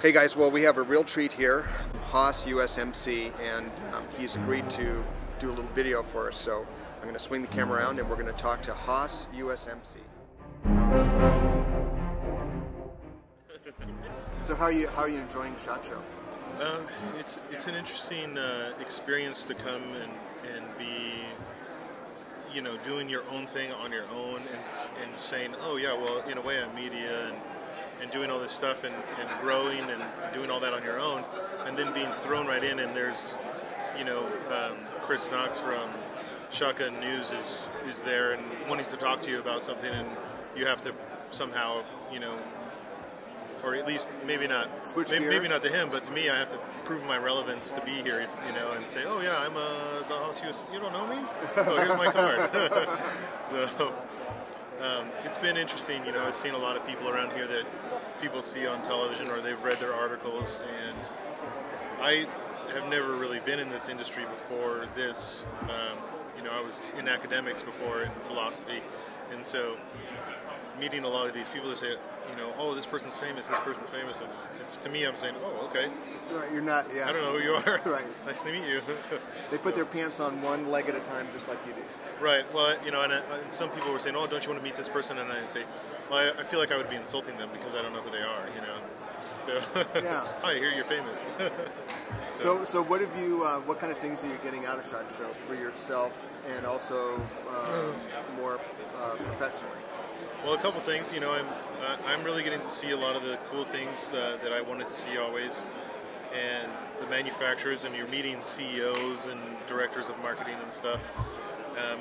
Hey guys, well we have a real treat here, Hoss USMC, and he's agreed to do a little video for us, so I'm going to swing the camera around and we're going to talk to Hoss USMC. So how are you enjoying SHOT Show? It's an interesting experience to come and be, you know, doing your own thing on your own and saying, oh yeah, well in a way I'm media and doing all this stuff and growing and doing all that on your own, and then being thrown right in, and there's, you know, Chris Knox from Shotgun News is there and wanting to talk to you about something, and you have to somehow, you know, or at least maybe not to him, but to me, I have to prove my relevance to be here, you know, and say, oh yeah, I'm the Hoss USMC. You don't know me? Oh, here's my card. So it's been interesting, you know. I've seen a lot of people around here that people see on television or they've read their articles, and I have never really been in this industry before this. You know, I was in academics before, in philosophy, and so meeting a lot of these people that say, you know, oh, this person's famous, and it's, to me, I'm saying, oh, okay. Right, you're not, yeah. I don't know who you are. Right. Nice to meet you. They put their pants on one leg at a time, just like you do. Right, well, you know, and some people were saying, oh, don't you want to meet this person? And I say, well, I feel like I would be insulting them because I don't know who they are, you know. So, yeah. Hi, here you're famous. So what have you, what kind of things are you getting out of SHOT Show for yourself and also more professionally? Well, a couple things, you know, I'm really getting to see a lot of the cool things that I wanted to see always, and the manufacturers, and you're meeting CEOs and directors of marketing and stuff,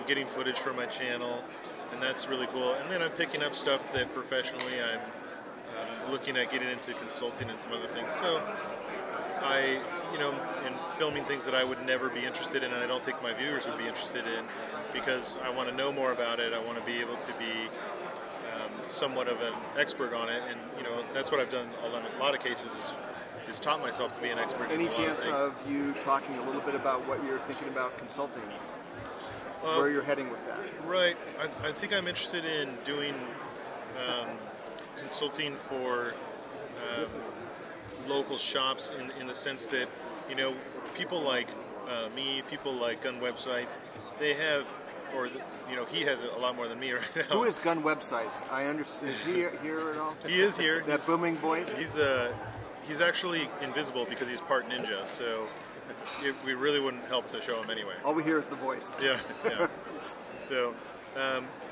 getting footage for my channel, and that's really cool. And then I'm picking up stuff that professionally I'm looking at getting into consulting and some other things. So I, you know, in filming things that I would never be interested in, and I don't think my viewers would be interested in, because I want to know more about it. I want to be able to be somewhat of an expert on it, and you know, that's what I've done a lot of cases is taught myself to be an expert. Any chance of you talking a little bit about what you're thinking about consulting, where you're heading with that? Right, I think I'm interested in doing consulting for local shops in the sense that, you know, people like me, people like gun websites, they have, or you know, he has a lot more than me right now. Who is Gun Websites? I understand. Is he here at all? He is here. That booming voice? He's actually invisible because he's part ninja, so we really wouldn't help to show him anyway. All we hear is the voice. Yeah, yeah. So,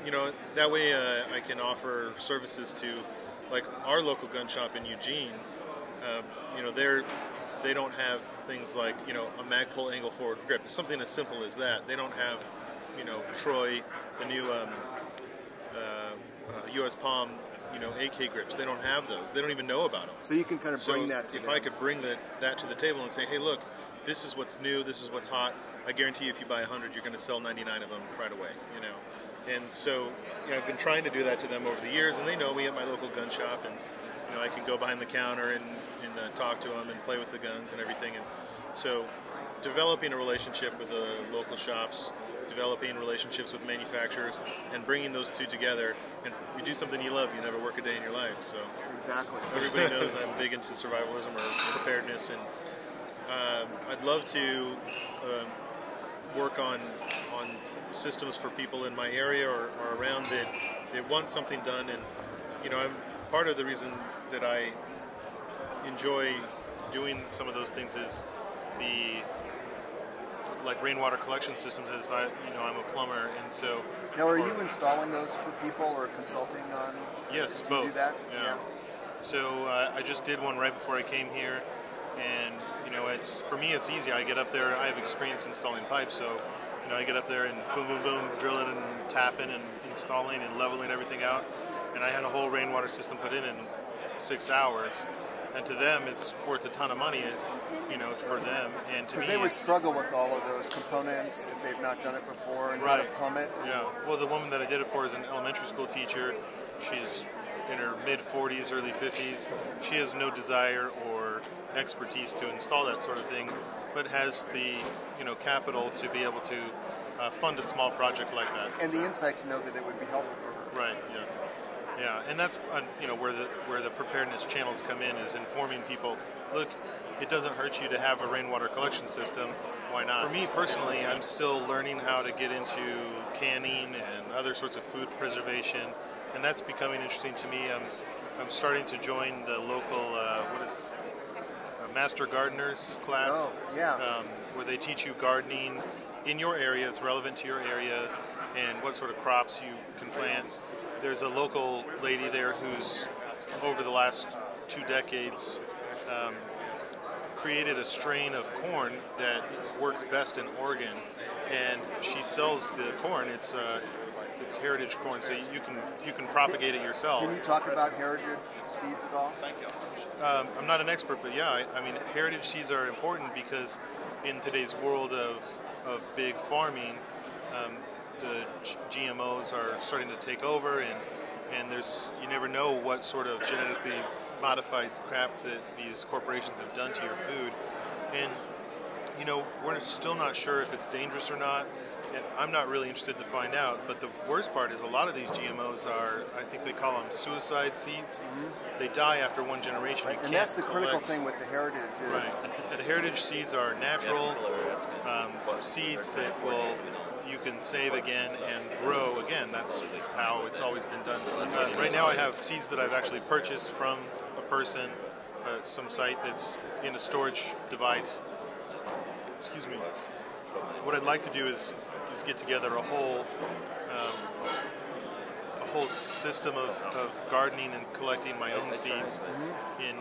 you know, that way I can offer services to, like, our local gun shop in Eugene. You know, they don't have things like, you know, a Magpul angle forward grip. Something as simple as that. They don't have, you know, Troy, the new US Palm, you know, AK grips. They don't have those. They don't even know about them. So you can kind of bring that to them. If I could bring that to the table and say, hey, look, this is what's new, this is what's hot. I guarantee you if you buy 100, you're going to sell 99 of them right away, you know. And so, you know, I've been trying to do that to them over the years, and they know me at my local gun shop, and you know, I can go behind the counter and talk to them and play with the guns and everything. And so, developing a relationship with the local shops, developing relationships with manufacturers, and bringing those two together. And if you do something you love, you never work a day in your life. So exactly. Everybody knows I'm big into survivalism or preparedness, and I'd love to work on systems for people in my area or around that want something done. And you know, I'm part of the reason that I enjoy doing some of those things is the, like, rainwater collection systems. As you know, I'm a plumber, and so. Now, are you installing those for people or consulting on? Yes, both. both. Do that? Yeah. So I just did one right before I came here, and you know, for me it's easy. I get up there. I have experience installing pipes, so you know, I get up there and boom, boom, boom, drilling and tapping and installing and leveling everything out. And I had a whole rainwater system put in 6 hours. And to them, it's worth a ton of money, you know, for them. And to me, because they would struggle with all of those components if they've not done it before and how to plumb it. Yeah. Well, the woman that I did it for is an elementary school teacher. She's in her mid-40s, early 50s. She has no desire or expertise to install that sort of thing, but has the, you know, capital to be able to fund a small project like that. And the insight to know that it would be helpful for her. Right. Yeah. Yeah, and that's you know, where the preparedness channels come in, is informing people. Look, it doesn't hurt you to have a rainwater collection system. Why not? For me personally, I'm still learning how to get into canning and other sorts of food preservation, and that's becoming interesting to me. I'm starting to join the local Master Gardeners class. Oh, yeah. Where they teach you gardening in your area. It's relevant to your area, and what sort of crops you can plant. There's a local lady there who's, over the last 2 decades, created a strain of corn that works best in Oregon, and she sells the corn. It's heritage corn, so you can propagate it yourself. Can you talk about heritage seeds at all? I'm not an expert, but yeah, I mean, heritage seeds are important because in today's world of big farming, the GMOs are starting to take over, and you never know what sort of genetically modified crap that these corporations have done to your food. And you know, we're still not sure if it's dangerous or not, and I'm not really interested to find out. But the worst part is a lot of these GMOs are, I think they call them suicide seeds. Mm-hmm. They die after 1 generation. Right. And that's the critical thing with the heritage. Right. The heritage seeds are natural seeds that you can save again and grow again. That's how it's always been done. Right now I have seeds that I've actually purchased from a person, some site that's in a storage device. Excuse me. What I'd like to do is get together a whole system of gardening and collecting my own seeds. In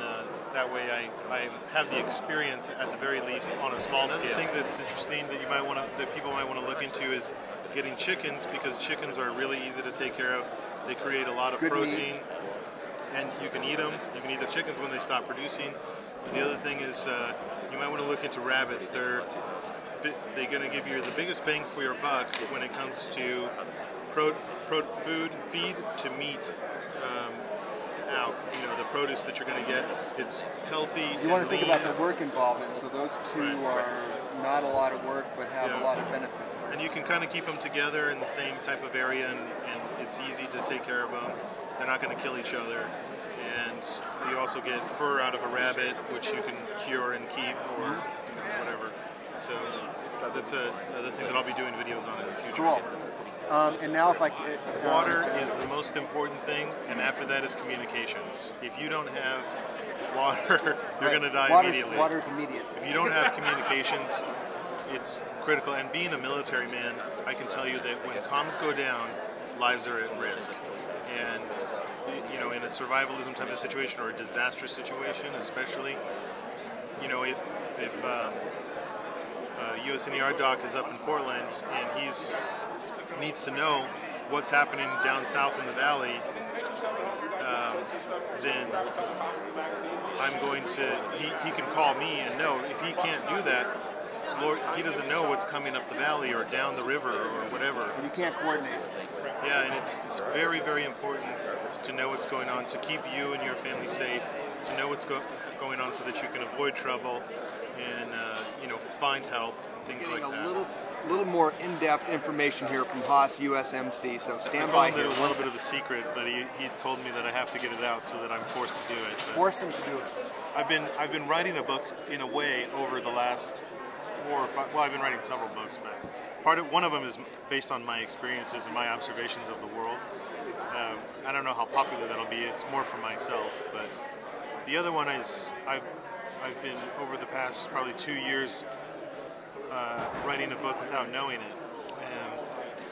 that way, I have the experience at the very least on a small scale. Another thing that's interesting that people might want to look into is getting chickens, because chickens are really easy to take care of. They create a lot of protein, and you can eat them. You can eat the chickens when they stop producing. And the other thing is you might want to look into rabbits. They're going to give you the biggest bang for your buck when it comes to feed to meat out. You know, the produce that you're going to get, it's healthy. You want to think about the work involvement. So those two are not a lot of work, but have a lot of benefit. And you can kind of keep them together in the same type of area, and it's easy to take care of them. They're not going to kill each other. And you also get fur out of a rabbit, which you can cure and keep, or whatever. So that's another thing that I'll be doing videos on in the future. Cool. And now if I water is the most important thing, and after that is communications. If you don't have water, you're going to die immediately. Water's immediate. If you don't have communications, it's critical. And being a military man, I can tell you that when comms go down, lives are at risk. And you know, in a survivalism type of situation, or a disastrous situation especially, you know, if USNERDOC is up in Portland and he's needs to know what's happening down south in the valley, then I'm going to, he can call me and know. If he can't do that, Lord, he doesn't know what's coming up the valley or down the river or whatever. You can't coordinate. Yeah, and it's very, very important to know what's going on, to keep you and your family safe, to know what's going on so that you can avoid trouble and you know, find help, things like that. A little more in-depth information here from Hoss USMC, so stand by here. It was a little bit of a secret, but he told me that I have to get it out, so that I'm forced to do it. Force him to do it. I've been writing a book in a way over the last 4 or 5. Well, I've been writing several books, but one of them is based on my experiences and my observations of the world. I don't know how popular that'll be. It's more for myself, but the other one is I've been, over the past probably 2 years, writing a book without knowing it. And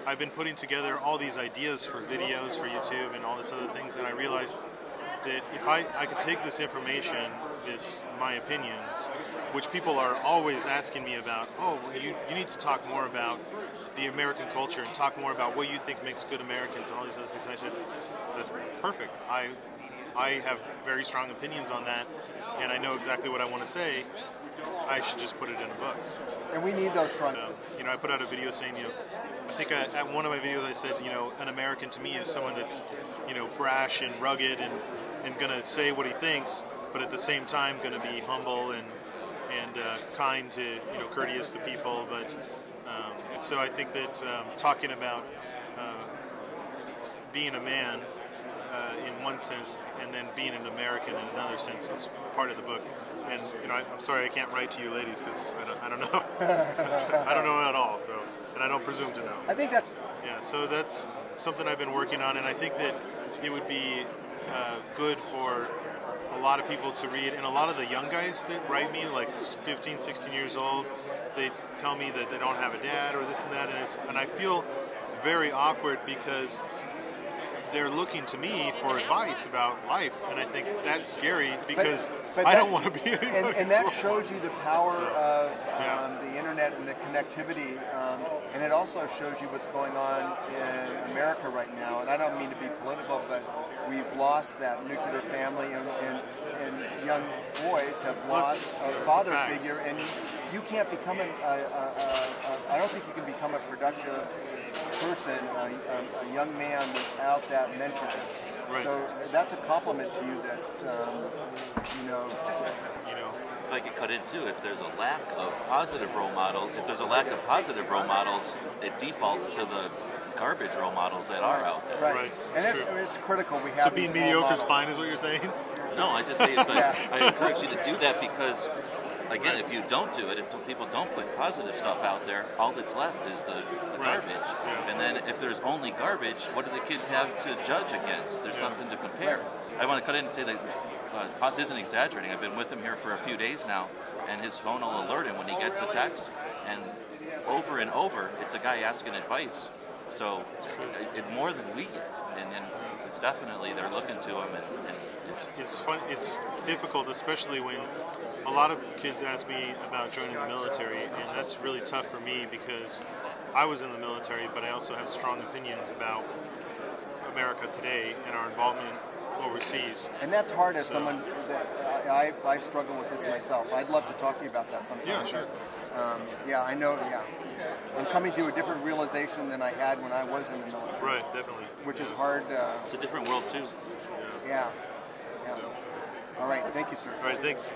I've been putting together all these ideas for videos for YouTube and all this other things, and I realized that if I could take this information, my opinions, which people are always asking me about, oh, you need to talk more about the American culture and talk more about what you think makes good Americans and all these other things. And I said, that's perfect. I have very strong opinions on that, and I know exactly what I want to say. I should just put it in a book. And we need those strong. You know, I put out a video saying, you know, I think at one of my videos I said, you know, an American to me is someone that's, you know, brash and rugged and gonna say what he thinks, but at the same time gonna be humble and kind to, you know, courteous to people. But so I think that talking about being a man in one sense, and then being an American in another sense is part of the book. And I'm sorry I can't write to you ladies because I don't know. I don't know at all. So, and I don't presume to know. I think that. Yeah. So that's something I've been working on, and I think that it would be good for a lot of people to read, and a lot of the young guys that write me, like 15, 16 years old, they tell me that they don't have a dad or this and that, and I feel very awkward because they're looking to me for advice about life, and I think that's scary because but I don't want to be and that shows you the power of the internet and the connectivity, and it also shows you what's going on in America right now. And I don't mean to be political, but we've lost that nuclear family, and young boys have lost a father figure, and you can't become I don't think you can become a productive person, a young man, without that mentor. Right. So that's a compliment to you that If I could cut in too, if there's a lack of positive role models, it defaults to the garbage role models that are out there. Right. And it's critical. We have so being mediocre is fine, is what you're saying? No, I just say, but I encourage you to do that because, again, if you don't do it, if people don't put positive stuff out there, all that's left is the garbage. Yeah. And then if there's only garbage, what do the kids have to judge against? There's nothing to compare. Right. I want to cut in and say that Hoss isn't exaggerating. I've been with him here for a few days now, and his phone will alert him when he gets a text, and over, it's a guy asking advice. So it's more than we get, and it's definitely they're looking to him, and it's fun. It's difficult, especially when a lot of kids ask me about joining the military, and that's really tough for me because I was in the military, but I also have strong opinions about America today and our involvement overseas. And that's hard as someone that I struggle with this myself. I'd love to talk to you about that sometime. Yeah, sure. I know. Yeah, I'm coming to a different realization than I had when I was in the military. Right, definitely. Which is hard. It's a different world too. Yeah. So. All right. Thank you, sir. All right. Thanks.